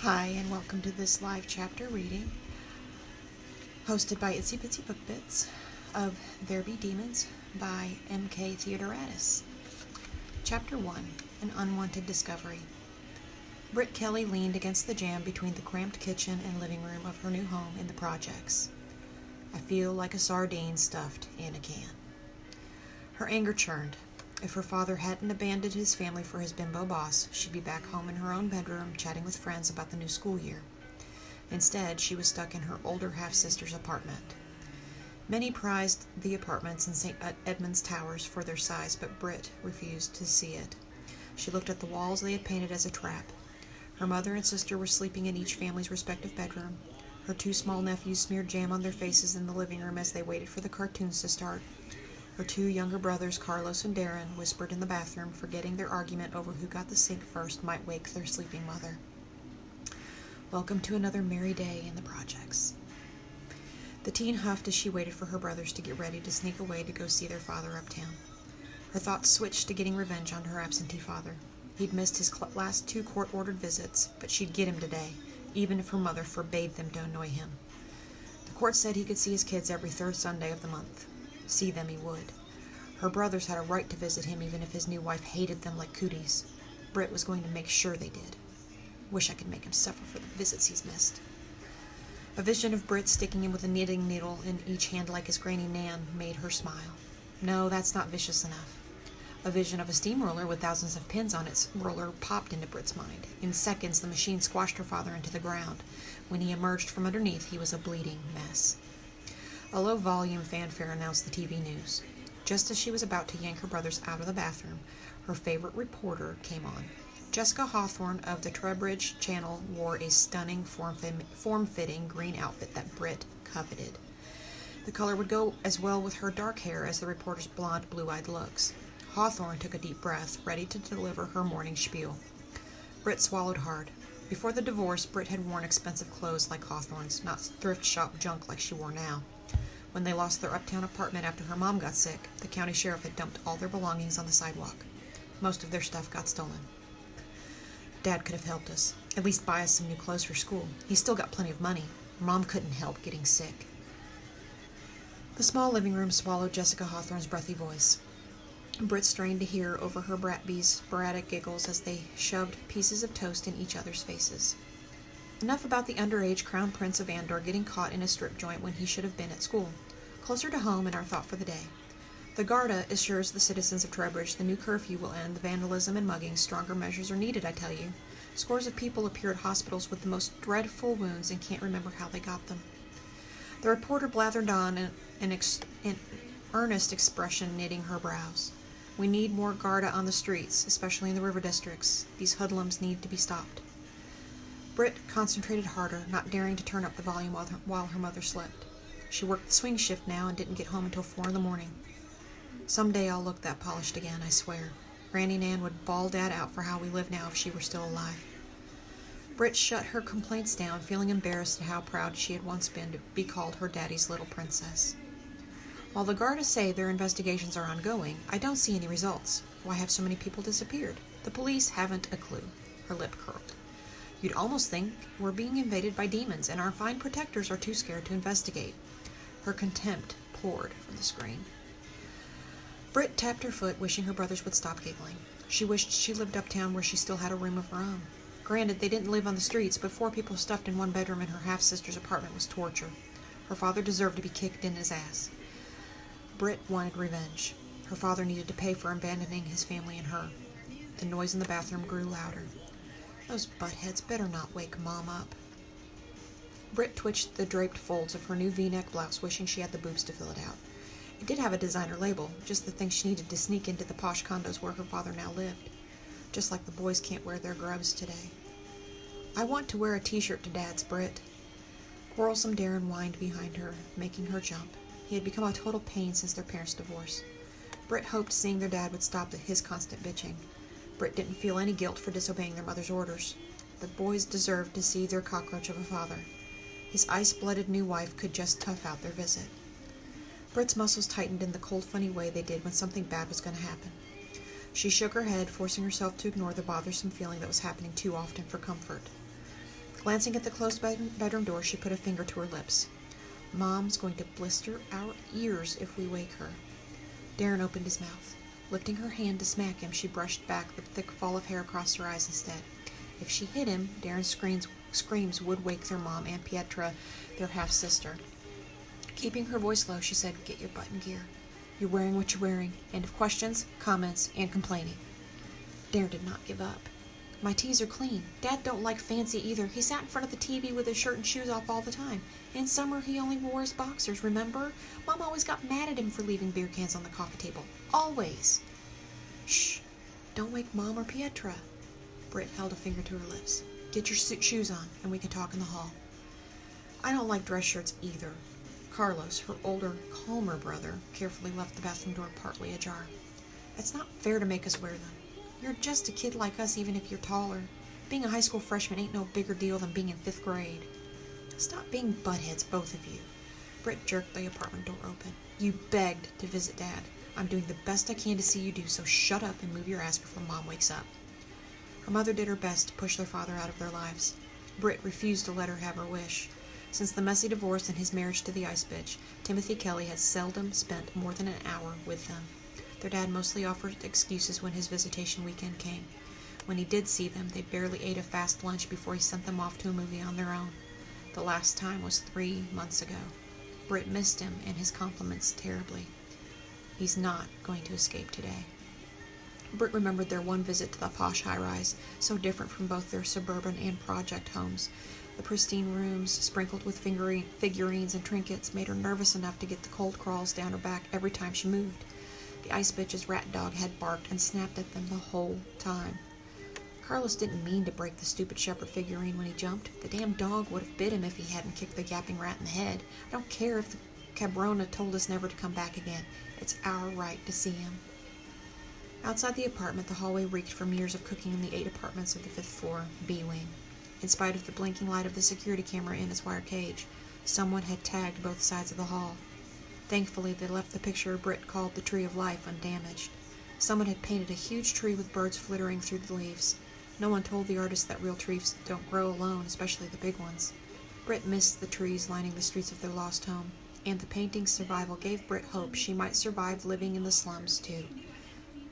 Hi, and welcome to this live chapter reading, hosted by Itsy Bitsy Book Bits, of There Be Demons by M.K. Theodoratus. Chapter 1, An Unwanted Discovery. Britt Kelly leaned against the jamb between the cramped kitchen and living room of her new home in the projects. I feel like a sardine stuffed in a can. Her anger churned. If her father hadn't abandoned his family for his bimbo boss, she'd be back home in her own bedroom chatting with friends about the new school year. Instead, she was stuck in her older half-sister's apartment. Many prized the apartments in St. Edmund's Towers for their size, but Britt refused to see it. She looked at the walls they had painted as a trap. Her mother and sister were sleeping in each family's respective bedroom. Her two small nephews smeared jam on their faces in the living room as they waited for the cartoons to start. Her two younger brothers, Carlos and Darren, whispered in the bathroom, forgetting their argument over who got the sink first might wake their sleeping mother. Welcome to another merry day in the projects. The teen huffed as she waited for her brothers to get ready to sneak away to go see their father uptown. Her thoughts switched to getting revenge on her absentee father. He'd missed his last two court-ordered visits, but she'd get him today, even if her mother forbade them to annoy him. The court said he could see his kids every third Sunday of the month. See them he would. Her brothers had a right to visit him even if his new wife hated them like cooties. Britt was going to make sure they did. Wish I could make him suffer for the visits he's missed. A vision of Britt sticking him with a knitting needle in each hand like his granny Nan made her smile. No, that's not vicious enough. A vision of a steamroller with thousands of pins on its roller popped into Britt's mind. In seconds, the machine squashed her father into the ground. When he emerged from underneath, he was a bleeding mess. A low-volume fanfare announced the TV news. Just as she was about to yank her brothers out of the bathroom, her favorite reporter came on. Jessica Hawthorne of the Trebridge Channel wore a stunning, form-fitting green outfit that Britt coveted. The color would go as well with her dark hair as the reporter's blonde, blue-eyed looks. Hawthorne took a deep breath, ready to deliver her morning spiel. Britt swallowed hard. Before the divorce, Britt had worn expensive clothes like Hawthorne's, not thrift shop junk like she wore now. When they lost their uptown apartment after her mom got sick, the county sheriff had dumped all their belongings on the sidewalk. Most of their stuff got stolen. Dad could have helped us, at least buy us some new clothes for school. He's still got plenty of money. Mom couldn't help getting sick. The small living room swallowed Jessica Hawthorne's breathy voice. Britt strained to hear over her brat-bees' sporadic giggles as they shoved pieces of toast in each other's faces. Enough about the underage Crown Prince of Andor getting caught in a strip joint when he should have been at school. Closer to home in our thought for the day. The Garda assures the citizens of Trebridge the new curfew will end the vandalism and mugging. Stronger measures are needed, I tell you. Scores of people appear at hospitals with the most dreadful wounds and can't remember how they got them. The reporter blathered on, an earnest expression knitting her brows. We need more Garda on the streets, especially in the river districts. These hoodlums need to be stopped. Britt concentrated harder, not daring to turn up the volume while her mother slept. She worked the swing shift now and didn't get home until 4 in the morning. Someday I'll look that polished again, I swear. Granny Nan would bawl Dad out for how we live now if she were still alive. Britt shut her complaints down, feeling embarrassed at how proud she had once been to be called her daddy's little princess. While the Garda say their investigations are ongoing, I don't see any results. Why have so many people disappeared? The police haven't a clue. Her lip curled. You'd almost think we're being invaded by demons, and our fine protectors are too scared to investigate. Her contempt poured from the screen. Britt tapped her foot, wishing her brothers would stop giggling. She wished she lived uptown where she still had a room of her own. Granted, they didn't live on the streets, but 4 people stuffed in one bedroom in her half-sister's apartment was torture. Her father deserved to be kicked in his ass. Britt wanted revenge. Her father needed to pay for abandoning his family and her. The noise in the bathroom grew louder. Those buttheads better not wake Mom up. Britt twitched the draped folds of her new V-neck blouse, wishing she had the boobs to fill it out. It did have a designer label, just the thing she needed to sneak into the posh condos where her father now lived. Just like the boys can't wear their grubs today. I want to wear a t-shirt to Dad's, Britt. Quarrelsome Darren whined behind her, making her jump. He had become a total pain since their parents' divorce. Britt hoped seeing their dad would stop his constant bitching. Britt didn't feel any guilt for disobeying their mother's orders. The boys deserved to see their cockroach of a father. His ice-blooded new wife could just tough out their visit. Britt's muscles tightened in the cold, funny way they did when something bad was going to happen. She shook her head, forcing herself to ignore the bothersome feeling that was happening too often for comfort. Glancing at the closed bedroom door, she put a finger to her lips. Mom's going to blister our ears if we wake her. Darren opened his mouth. Lifting her hand to smack him, she brushed back the thick fall of hair across her eyes instead. If she hit him, Darren's screams would wake their mom and Pietra, their half-sister. Keeping her voice low, she said, "Get your butt in gear. You're wearing what you're wearing. End of questions, comments, and complaining." Darren did not give up. "My tees are clean. Dad don't like fancy either. He sat in front of the TV with his shirt and shoes off all the time. In summer, he only wore his boxers, remember? Mom always got mad at him for leaving beer cans on the coffee table. Always." "Shh. Don't wake Mom or Pietra." Britt held a finger to her lips. "Get your shoes on, and we can talk in the hall." "I don't like dress shirts either." Carlos, her older, calmer brother, carefully left the bathroom door partly ajar. "It's not fair to make us wear them. You're just a kid like us even if you're taller. Being a high school freshman ain't no bigger deal than being in 5th grade. Stop being buttheads, both of you." Britt jerked the apartment door open. "You begged to visit Dad. I'm doing the best I can to see you do, so shut up and move your ass before Mom wakes up." Her mother did her best to push their father out of their lives. Britt refused to let her have her wish. Since the messy divorce and his marriage to the ice bitch, Timothy Kelly had seldom spent more than an hour with them. Their dad mostly offered excuses when his visitation weekend came. When he did see them, they barely ate a fast lunch before he sent them off to a movie on their own. The last time was 3 months ago. Britt missed him and his compliments terribly. He's not going to escape today. Britt remembered their one visit to the posh high-rise, so different from both their suburban and project homes. The pristine rooms, sprinkled with figurines and trinkets, made her nervous enough to get the cold crawls down her back every time she moved. The ice bitch's rat dog had barked and snapped at them the whole time. Carlos didn't mean to break the stupid shepherd figurine when he jumped. The damn dog would have bit him if he hadn't kicked the yapping rat in the head. I don't care if the Cabrona told us never to come back again. It's our right to see him. Outside the apartment, the hallway reeked from years of cooking in the 8 apartments of the 5th floor B wing. In spite of the blinking light of the security camera in its wire cage, someone had tagged both sides of the hall. Thankfully, they left the picture Britt called the Tree of Life undamaged. Someone had painted a huge tree with birds flittering through the leaves. No one told the artist that real trees don't grow alone, especially the big ones. Britt missed the trees lining the streets of their lost home, and the painting's survival gave Britt hope she might survive living in the slums, too.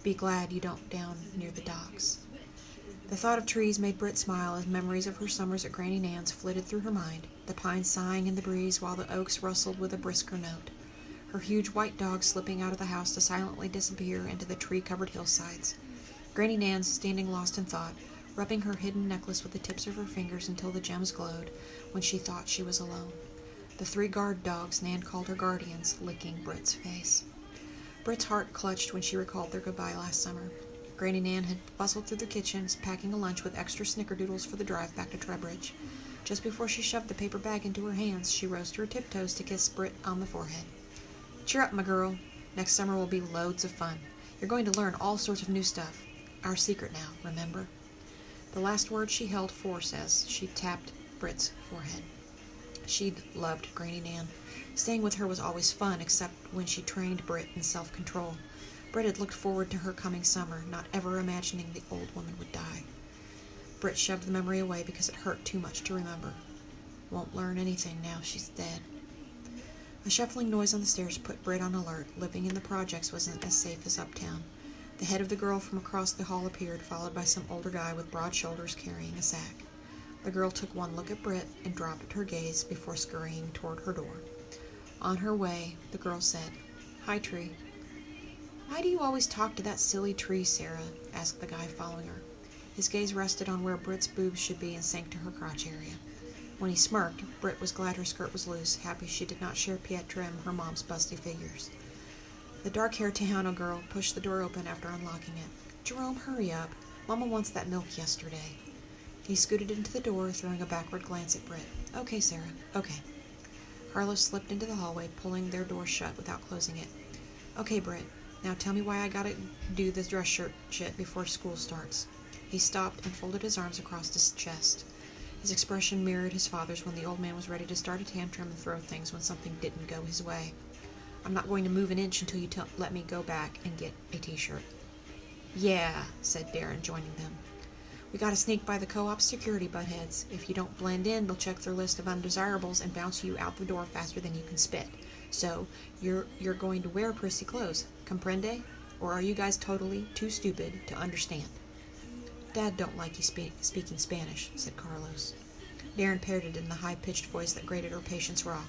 Be glad you don't down near the docks. The thought of trees made Britt smile as memories of her summers at Granny Nan's flitted through her mind, the pines sighing in the breeze while the oaks rustled with a brisker note. Her huge white dog slipping out of the house to silently disappear into the tree-covered hillsides. Granny Nan's standing lost in thought, rubbing her hidden necklace with the tips of her fingers until the gems glowed when she thought she was alone. The 3 guard dogs Nan called her guardians, licking Britt's face. Britt's heart clutched when she recalled their goodbye last summer. Granny Nan had bustled through the kitchens, packing a lunch with extra snickerdoodles for the drive back to Trebridge. Just before she shoved the paper bag into her hands, she rose to her tiptoes to kiss Britt on the forehead. "Cheer up, my girl. Next summer will be loads of fun. You're going to learn all sorts of new stuff. Our secret now, remember?" The last word she held force as she tapped Britt's forehead. She'd loved Granny Nan. Staying with her was always fun, except when she trained Britt in self-control. Britt had looked forward to her coming summer, not ever imagining the old woman would die. Britt shoved the memory away because it hurt too much to remember. Won't learn anything now she's dead. A shuffling noise on the stairs put Britt on alert. Living in the projects wasn't as safe as uptown. The head of the girl from across the hall appeared, followed by some older guy with broad shoulders carrying a sack. The girl took one look at Britt and dropped her gaze before scurrying toward her door. On her way, the girl said, "Hi, Tree." "Why do you always talk to that silly tree, Sarah?" asked the guy following her. His gaze rested on where Britt's boobs should be and sank to her crotch area. When he smirked, Britt was glad her skirt was loose, happy she did not share Pietra and her mom's busty figures. The dark-haired Tejano girl pushed the door open after unlocking it. "Jerome, hurry up. Mama wants that milk yesterday." He scooted into the door, throwing a backward glance at Britt. "Okay, Sarah, okay." Carlos slipped into the hallway, pulling their door shut without closing it. "Okay, Britt, now tell me why I gotta do this dress shirt shit before school starts." He stopped and folded his arms across his chest. His expression mirrored his father's when the old man was ready to start a tantrum and throw things when something didn't go his way. "I'm not going to move an inch until you let me go back and get a t-shirt." "Yeah," said Darren, joining them. We gotta sneak by the co-op security buttheads. If you don't blend in, they'll check their list of undesirables and bounce you out the door faster than you can spit. So, you're going to wear prissy clothes, comprende? Or are you guys totally too stupid to understand? Dad don't like you speaking Spanish, said Carlos. Darren parroted in the high-pitched voice that grated her patience raw.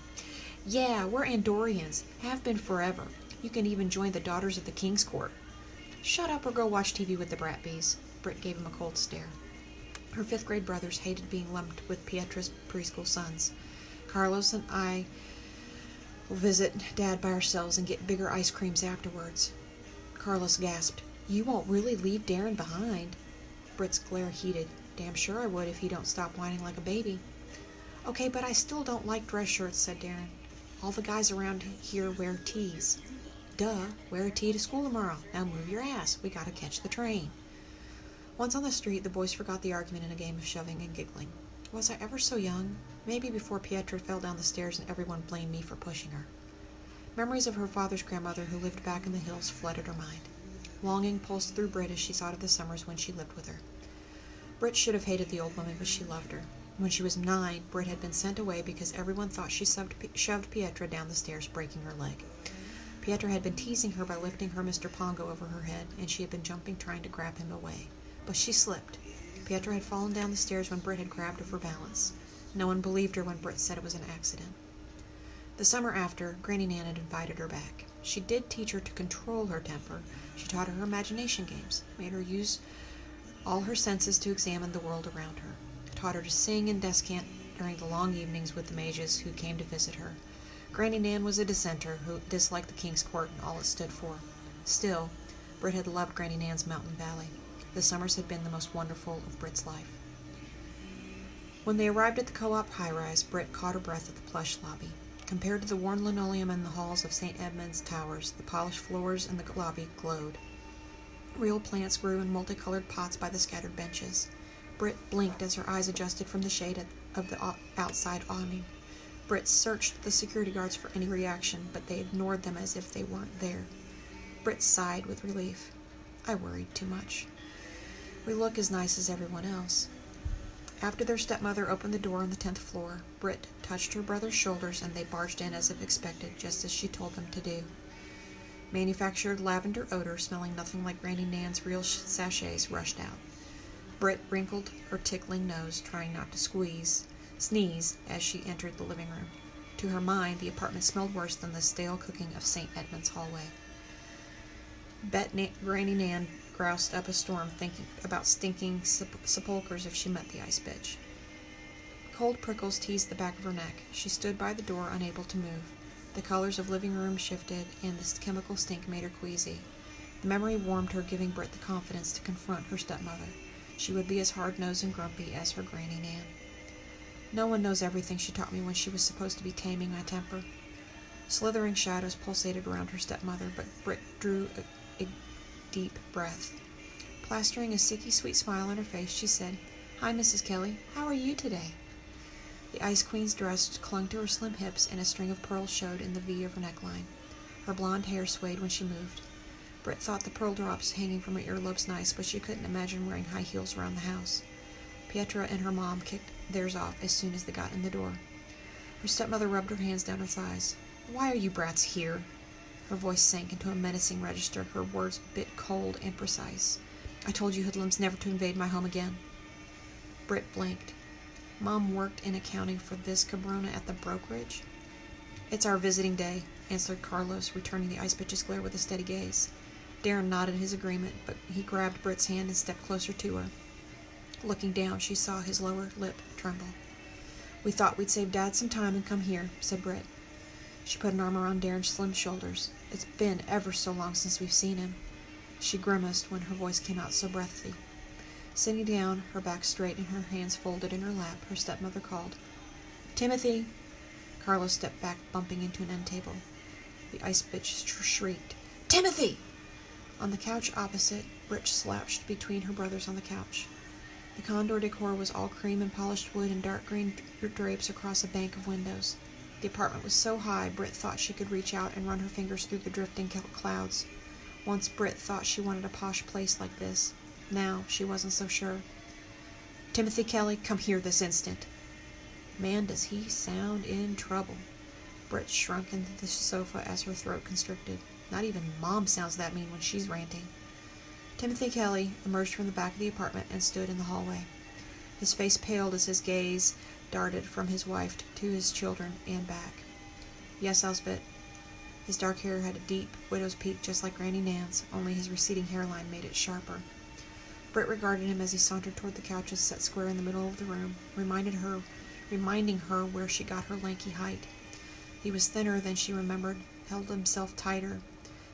Yeah, we're Andorians. Have been forever. You can even join the Daughters of the King's Court. Shut up or go watch TV with the brat bees. Britt gave him a cold stare. Her fifth-grade brothers hated being lumped with Pietra's preschool sons. Carlos and I will visit Dad by ourselves and get bigger ice creams afterwards. Carlos gasped. You won't really leave Darren behind? Britt's glare heated. Damn sure I would if he don't stop whining like a baby. Okay, but I still don't like dress shirts, said Darren. All the guys around here wear tees. Duh, wear a tee to school tomorrow. Now move your ass. We gotta catch the train. Once on the street, the boys forgot the argument in a game of shoving and giggling. Was I ever so young? Maybe before Pietra fell down the stairs and everyone blamed me for pushing her. Memories of her father's grandmother who lived back in the hills flooded her mind. Longing pulsed through Britt as she thought of the summers when she lived with her. Britt should have hated the old woman, but she loved her. When she was 9, Britt had been sent away because everyone thought she shoved Pietra down the stairs, breaking her leg. Pietra had been teasing her by lifting her Mr. Pongo over her head, and she had been jumping trying to grab him away. But she slipped. Pietra had fallen down the stairs when Britt had grabbed her for balance. No one believed her when Britt said it was an accident. The summer after, Granny Nan had invited her back. She did teach her to control her temper. She taught her imagination games, made her use all her senses to examine the world around her, taught her to sing and descant during the long evenings with the mages who came to visit her. Granny Nan was a dissenter who disliked the King's Court and all it stood for. Still, Britt had loved Granny Nan's mountain valley. The summers had been the most wonderful of Britt's life. When they arrived at the co-op high-rise, Britt caught her breath at the plush lobby. Compared to the worn linoleum in the halls of St. Edmund's Towers, the polished floors in the lobby glowed. Real plants grew in multicolored pots by the scattered benches. Britt blinked as her eyes adjusted from the shade of the outside awning. Britt searched the security guards for any reaction, but they ignored them as if they weren't there. Britt sighed with relief. I worried too much. We look as nice as everyone else. After their stepmother opened the door on the 10th floor, Britt touched her brother's shoulders and they barged in as if expected, just as she told them to do. Manufactured lavender odor, smelling nothing like Granny Nan's real sachets, rushed out. Britt wrinkled her tickling nose, trying not to sneeze, as she entered the living room. To her mind, the apartment smelled worse than the stale cooking of St. Edmund's hallway. Granny Nan groused up a storm, thinking about stinking sepulchres if she met the ice bitch. Cold prickles teased the back of her neck. She stood by the door, unable to move. The colors of living room shifted, and the chemical stink made her queasy. The memory warmed her, giving Britt the confidence to confront her stepmother. She would be as hard-nosed and grumpy as her Granny Nan. No one knows everything she taught me when she was supposed to be taming my temper. Slithering shadows pulsated around her stepmother, but Britt drew a deep breath. Plastering a sicky sweet smile on her face, she said, Hi, Mrs. Kelly. How are you today? The Ice Queen's dress clung to her slim hips, and a string of pearls showed in the V of her neckline. Her blonde hair swayed when she moved. Britt thought the pearl drops hanging from her earlobes nice, but she couldn't imagine wearing high heels around the house. Pietra and her mom kicked theirs off as soon as they got in the door. Her stepmother rubbed her hands down her thighs. Why are you brats here? Her voice sank into a menacing register, her words bit cold and precise. I told you hoodlums never to invade my home again. Britt blinked. Mom worked in accounting for this cabrona at the brokerage? It's our visiting day, answered Carlos, returning the ice bitch's glare with a steady gaze. Darren nodded his agreement, but he grabbed Britt's hand and stepped closer to her. Looking down, she saw his lower lip tremble. We thought we'd save Dad some time and come here, said Britt. She put an arm around Darren's slim shoulders. It's been ever so long since we've seen him. She grimaced when her voice came out so breathy. Sitting down, her back straight and her hands folded in her lap, her stepmother called, Timothy! Carlos stepped back, bumping into an end table. The ice bitch shrieked, Timothy! On the couch opposite, Britt slouched between her brothers on the couch. The condor decor was all cream and polished wood and dark green drapes across a bank of windows. The apartment was so high, Britt thought she could reach out and run her fingers through the drifting clouds. Once Britt thought she wanted a posh place like this. Now she wasn't so sure. "Timothy Kelly, come here this instant." Man, does he sound in trouble. Britt shrunk into the sofa as her throat constricted. Not even Mom sounds that mean when she's ranting. Timothy Kelly emerged from the back of the apartment and stood in the hallway. His face paled as his gaze darted from his wife to his children and back. "Yes, Elsbeth." His dark hair had a deep widow's peak just like Granny Nan's, only his receding hairline made it sharper. Britt regarded him as he sauntered toward the couches set square in the middle of the room, reminding her where she got her lanky height. He was thinner than she remembered, held himself tighter.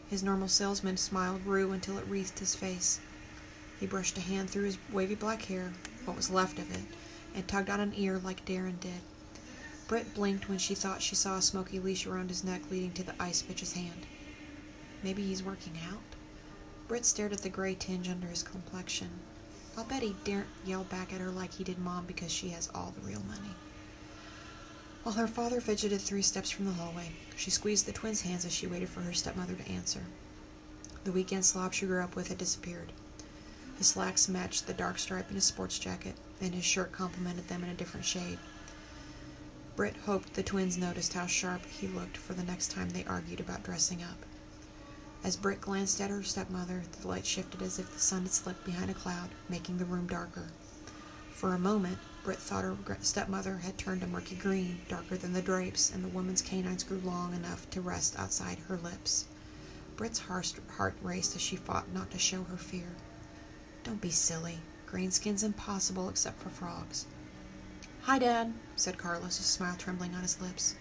His normal salesman smile grew until it wreathed his face. He brushed a hand through his wavy black hair, what was left of it, and tugged on an ear like Darren did. Britt blinked when she thought she saw a smoky leash around his neck leading to the ice bitch's hand. Maybe he's working out? Britt stared at the gray tinge under his complexion. I'll bet he daren't yell back at her like he did Mom because she has all the real money. While her father fidgeted 3 steps from the hallway, she squeezed the twins' hands as she waited for her stepmother to answer. The weekend slob she grew up with had disappeared. His slacks matched the dark stripe in his sports jacket, and his shirt complemented them in a different shade. Britt hoped the twins noticed how sharp he looked for the next time they argued about dressing up. As Britt glanced at her stepmother, the light shifted as if the sun had slipped behind a cloud, making the room darker. For a moment, Britt thought her stepmother had turned a murky green, darker than the drapes, and the woman's canines grew long enough to rest outside her lips. Britt's heart raced as she fought not to show her fear. Don't be silly. Greenskin's impossible except for frogs. Hi, Dad, said Carlos, a smile trembling on his lips.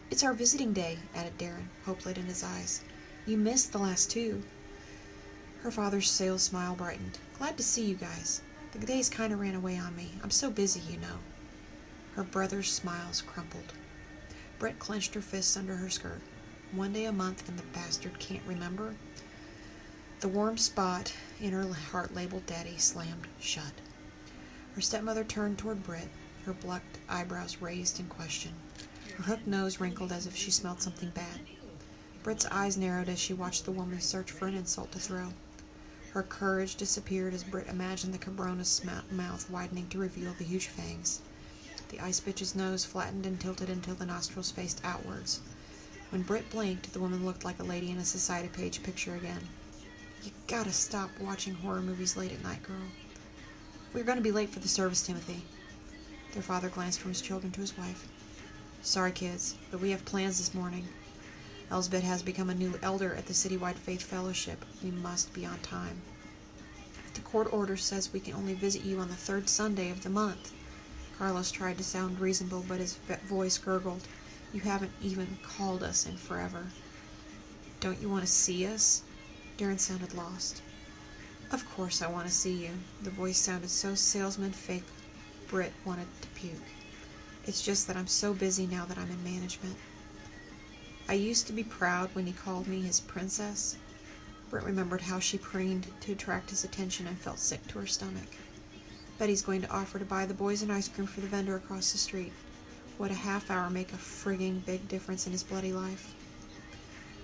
It's our visiting day, added Darren, hope lit in his eyes. You missed the last 2. Her father's sales smile brightened. Glad to see you guys. The days kind of ran away on me. I'm so busy, you know. Her brother's smiles crumpled. Britt clenched her fists under her skirt. One day a month and the bastard can't remember? The warm spot in her heart labeled Daddy slammed shut. Her stepmother turned toward Britt, her black eyebrows raised in question. Her hooked nose wrinkled as if she smelled something bad. Britt's eyes narrowed as she watched the woman search for an insult to throw. Her courage disappeared as Britt imagined the cabrona's mouth widening to reveal the huge fangs. The ice bitch's nose flattened and tilted until the nostrils faced outwards. When Britt blinked, the woman looked like a lady in a society page picture again. You gotta stop watching horror movies late at night, girl. We're going to be late for the service, Timothy. Their father glanced from his children to his wife. Sorry, kids, but we have plans this morning. Elsbeth has become a new elder at the citywide faith fellowship. We must be on time. The court order says we can only visit you on the 3rd Sunday of the month. Carlos tried to sound reasonable, but his voice gurgled. You haven't even called us in forever. Don't you want to see us? Darren sounded lost. Of course I want to see you. The voice sounded so salesman-fake, Britt wanted to puke. It's just that I'm so busy now that I'm in management. I used to be proud when he called me his princess. Britt remembered how she preened to attract his attention and felt sick to her stomach. Betty's going to offer to buy the boys an ice cream for the vendor across the street. Would a half hour make a frigging big difference in his bloody life?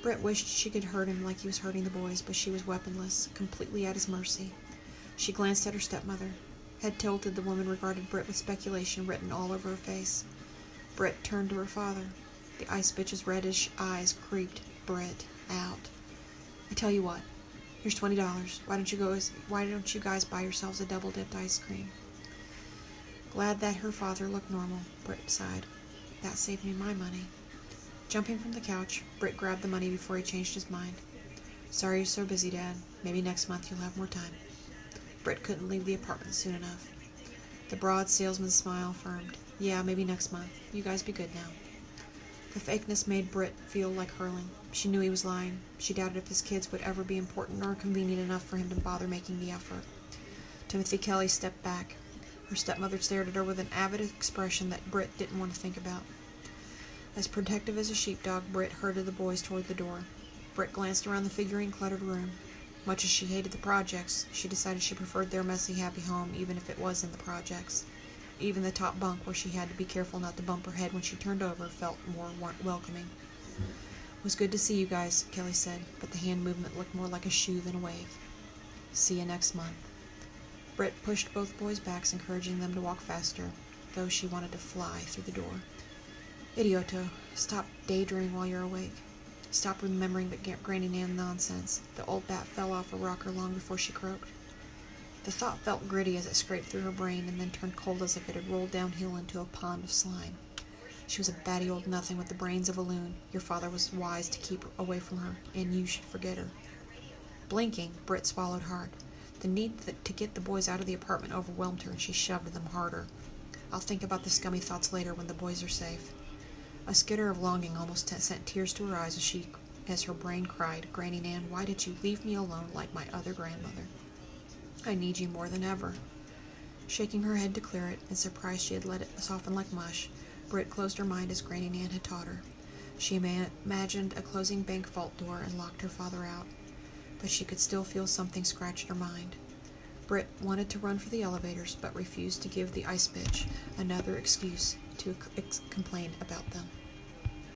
Britt wished she could hurt him like he was hurting the boys, but she was weaponless, completely at his mercy. She glanced at her stepmother. Head tilted, the woman regarded Britt with speculation written all over her face. Britt turned to her father. The ice bitch's reddish eyes creeped Britt out. I tell you what, here's $20. Why don't you guys buy yourselves a double-dipped ice cream? Glad that her father looked normal, Britt sighed. That saved me my money. Jumping from the couch, Britt grabbed the money before he changed his mind. Sorry you're so busy, Dad. Maybe next month you'll have more time. Britt couldn't leave the apartment soon enough. The broad salesman's smile affirmed. Yeah, maybe next month. You guys be good now. The fakeness made Britt feel like hurling. She knew he was lying. She doubted if his kids would ever be important or convenient enough for him to bother making the effort. Timothy Kelly stepped back. Her stepmother stared at her with an avid expression that Britt didn't want to think about. As protective as a sheepdog, Britt herded the boys toward the door. Britt glanced around the figurine-cluttered room. Much as she hated the projects, she decided she preferred their messy, happy home, even if it was in the projects. Even the top bunk, where she had to be careful not to bump her head when she turned over, felt more welcoming. It was good to see you guys, Kelly said, but the hand movement looked more like a shoo than a wave. See you next month. Britt pushed both boys' backs, encouraging them to walk faster, though she wanted to fly through the door. Idioto, stop daydreaming while you're awake. Stop remembering that Granny Nan nonsense. The old bat fell off a rocker long before she croaked. The thought felt gritty as it scraped through her brain and then turned cold as if it had rolled downhill into a pond of slime. She was a batty old nothing with the brains of a loon. Your father was wise to keep away from her, and you should forget her. Blinking, Britt swallowed hard. The need to get the boys out of the apartment overwhelmed her, and she shoved them harder. I'll think about the scummy thoughts later when the boys are safe. A skitter of longing almost sent tears to her eyes as her brain cried, Granny Nan, why did you leave me alone like my other grandmother? I need you more than ever. Shaking her head to clear it, and surprised she had let it soften like mush, Britt closed her mind as Granny Nan had taught her. She imagined a closing bank vault door and locked her father out, but she could still feel something scratch at her mind. Britt wanted to run for the elevators, but refused to give the ice bitch another excuse to complain about them.